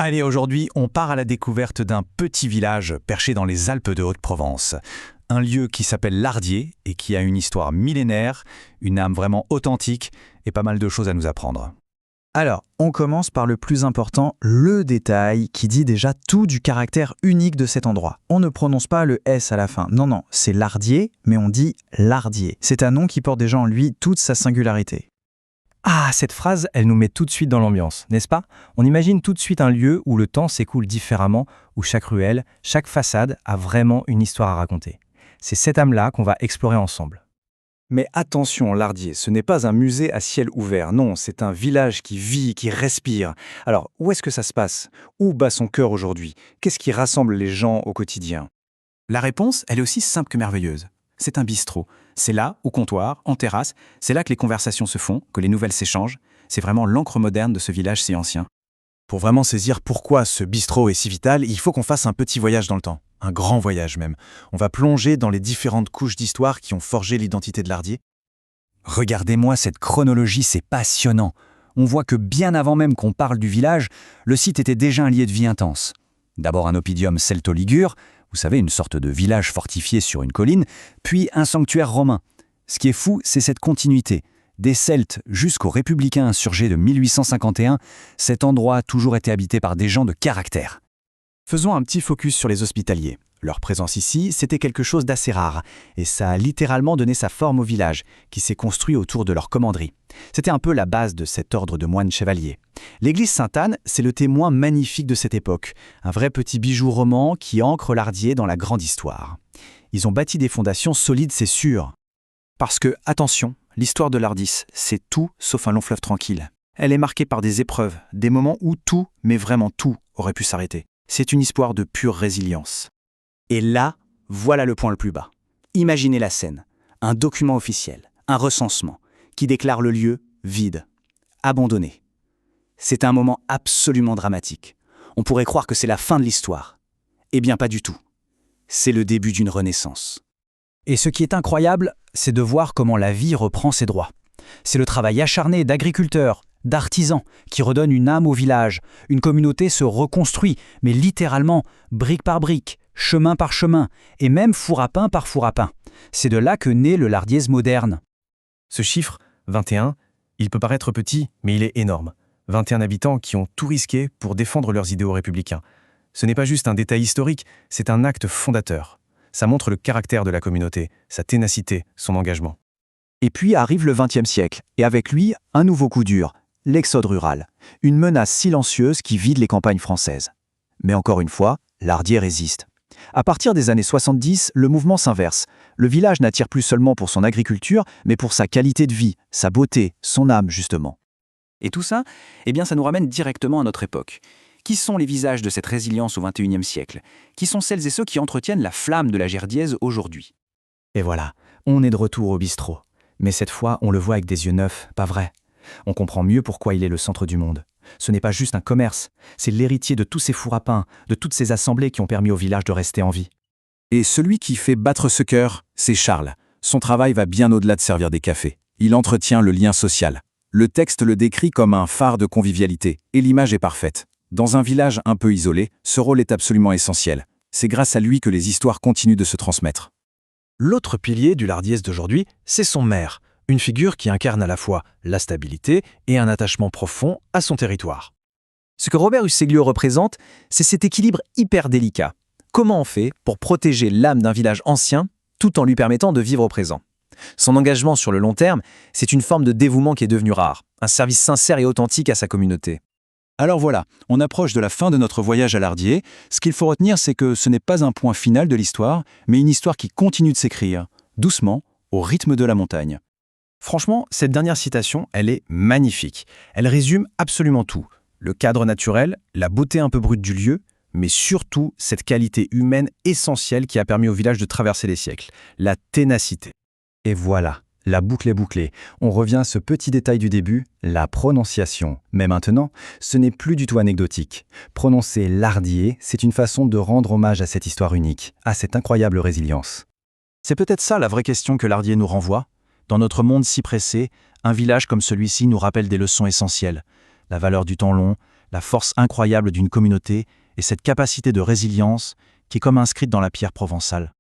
Allez, aujourd'hui, on part à la découverte d'un petit village perché dans les Alpes de Haute-Provence. Un lieu qui s'appelle Lardier et qui a une histoire millénaire, une âme vraiment authentique et pas mal de choses à nous apprendre. Alors, on commence par le plus important, le détail, qui dit déjà tout du caractère unique de cet endroit. On ne prononce pas le S à la fin. Non, c'est Lardier, mais on dit Lardier. C'est un nom qui porte déjà en lui toute sa singularité. Ah, cette phrase, elle nous met tout de suite dans l'ambiance, n'est-ce pas? On imagine tout de suite un lieu où le temps s'écoule différemment, où chaque ruelle, chaque façade a vraiment une histoire à raconter. C'est cette âme-là qu'on va explorer ensemble. Mais attention, Lardier, ce n'est pas un musée à ciel ouvert, non, c'est un village qui vit, qui respire. Alors, où est-ce que ça se passe? Où bat son cœur aujourd'hui? Qu'est-ce qui rassemble les gens au quotidien? La réponse, elle est aussi simple que merveilleuse. C'est un bistrot. C'est là, au comptoir, en terrasse, c'est là que les conversations se font, que les nouvelles s'échangent. C'est vraiment l'encre moderne de ce village si ancien. Pour vraiment saisir pourquoi ce bistrot est si vital, il faut qu'on fasse un petit voyage dans le temps. Un grand voyage même. On va plonger dans les différentes couches d'histoire qui ont forgé l'identité de Lardier. Regardez-moi cette chronologie, c'est passionnant. On voit que bien avant même qu'on parle du village, le site était déjà un lieu de vie intense. D'abord un oppidum celto-ligure, vous savez, une sorte de village fortifié sur une colline, puis un sanctuaire romain. Ce qui est fou, c'est cette continuité. Des Celtes jusqu'aux républicains insurgés de 1851, cet endroit a toujours été habité par des gens de caractère. Faisons un petit focus sur les hospitaliers. Leur présence ici, c'était quelque chose d'assez rare, et ça a littéralement donné sa forme au village, qui s'est construit autour de leur commanderie. C'était un peu la base de cet ordre de moines chevaliers. L'église Sainte-Anne, c'est le témoin magnifique de cette époque, un vrai petit bijou roman qui ancre Lardier dans la grande histoire. Ils ont bâti des fondations solides, c'est sûr. Parce que, attention, l'histoire de Lardis, c'est tout sauf un long fleuve tranquille. Elle est marquée par des épreuves, des moments où tout, mais vraiment tout, aurait pu s'arrêter. C'est une histoire de pure résilience. Et là, voilà le point le plus bas. Imaginez la scène. Un document officiel, un recensement, qui déclare le lieu vide, abandonné. C'est un moment absolument dramatique. On pourrait croire que c'est la fin de l'histoire. Eh bien, pas du tout. C'est le début d'une renaissance. Et ce qui est incroyable, c'est de voir comment la vie reprend ses droits. C'est le travail acharné d'agriculteurs, d'artisans, qui redonne une âme au village. Une communauté se reconstruit, mais littéralement, brique par brique, chemin par chemin, et même four à pain par four à pain. C'est de là que naît le lardiaise moderne. Ce chiffre, 21, il peut paraître petit, mais il est énorme. 21 habitants qui ont tout risqué pour défendre leurs idéaux républicains. Ce n'est pas juste un détail historique, c'est un acte fondateur. Ça montre le caractère de la communauté, sa ténacité, son engagement. Et puis arrive le XXe siècle, et avec lui, un nouveau coup dur, l'exode rural. Une menace silencieuse qui vide les campagnes françaises. Mais encore une fois, Lardier résiste. À partir des années 70, le mouvement s'inverse. Le village n'attire plus seulement pour son agriculture, mais pour sa qualité de vie, sa beauté, son âme justement. Et tout ça, eh bien, ça nous ramène directement à notre époque. Qui sont les visages de cette résilience au XXIe siècle? Qui sont celles et ceux qui entretiennent la flamme de la jardiaise aujourd'hui? Et voilà, on est de retour au bistrot. Mais cette fois, on le voit avec des yeux neufs, pas vrai? On comprend mieux pourquoi il est le centre du monde. Ce n'est pas juste un commerce, c'est l'héritier de tous ces fours à pain, de toutes ces assemblées qui ont permis au village de rester en vie. Et celui qui fait battre ce cœur, c'est Charles. Son travail va bien au-delà de servir des cafés. Il entretient le lien social. Le texte le décrit comme un phare de convivialité, et l'image est parfaite. Dans un village un peu isolé, ce rôle est absolument essentiel. C'est grâce à lui que les histoires continuent de se transmettre. L'autre pilier du lardiaise d'aujourd'hui, c'est son maire, une figure qui incarne à la fois la stabilité et un attachement profond à son territoire. Ce que Robert Usseglio représente, c'est cet équilibre hyper délicat. Comment on fait pour protéger l'âme d'un village ancien tout en lui permettant de vivre au présent? Son engagement sur le long terme, c'est une forme de dévouement qui est devenue rare, un service sincère et authentique à sa communauté. Alors voilà, on approche de la fin de notre voyage à Lardier. Ce qu'il faut retenir, c'est que ce n'est pas un point final de l'histoire, mais une histoire qui continue de s'écrire, doucement, au rythme de la montagne. Franchement, cette dernière citation, elle est magnifique. Elle résume absolument tout. Le cadre naturel, la beauté un peu brute du lieu, mais surtout cette qualité humaine essentielle qui a permis au village de traverser les siècles, la ténacité. Et voilà, la boucle est bouclée. On revient à ce petit détail du début, la prononciation. Mais maintenant, ce n'est plus du tout anecdotique. Prononcer Lardier, c'est une façon de rendre hommage à cette histoire unique, à cette incroyable résilience. C'est peut-être ça la vraie question que Lardier nous renvoie. Dans notre monde si pressé, un village comme celui-ci nous rappelle des leçons essentielles. La valeur du temps long, la force incroyable d'une communauté et cette capacité de résilience qui est comme inscrite dans la pierre provençale.